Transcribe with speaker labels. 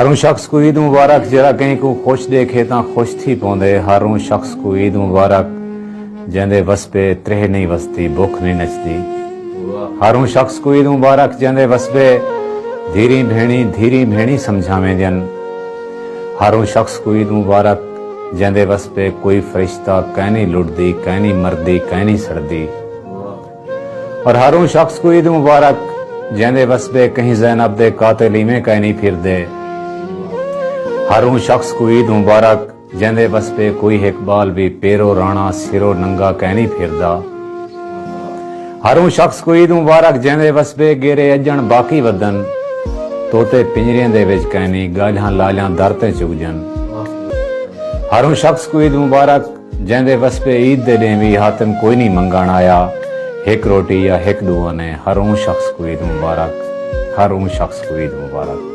Speaker 1: हर शख्स को ईद मुबारक। जरा कहीं को खुश देखे तो खुश थी पौंदे। हर शख्स को ईद मुबारक। जंदे वस पे त्रेह नहीं वसती, भुख नहीं नचती। हर शख्स को ईद मुबारक। जंदे वस पे धीरी भेणी समझावें जन। हर शख्स को ईद मुबारक। जंदे वस पे कोई फरिश्ता कहनी लुटदी, कहनी मरदी, कहनी सड़दी। और हर शख्स को ईद मुबारक। जंदे वस पे कहीं ज़ैनब दे कातिली में कहनी फिर दे। हर शख्स को ईद मुबारक। जंदे बस पे कोई इकबाल भी पेरो राणा सिरो नंगा कहनी फिरदा। हर शख्स को ईद मुबारक। जंदे बस पे गेरे अजन बाकी वदन, तोते पिंजरियां दे विच कहनी गालियां लालियां दर ते चुगजन। हर शख्स को ईद मुबारक। जंदे बस पे ईद दे ॾे भी हातिम कोई नहीं मंगण आया, हिक रोटी या हिक दुआ ने। हर शख्स को ईद मुबारक। हर शख्स को ईद मुबारक।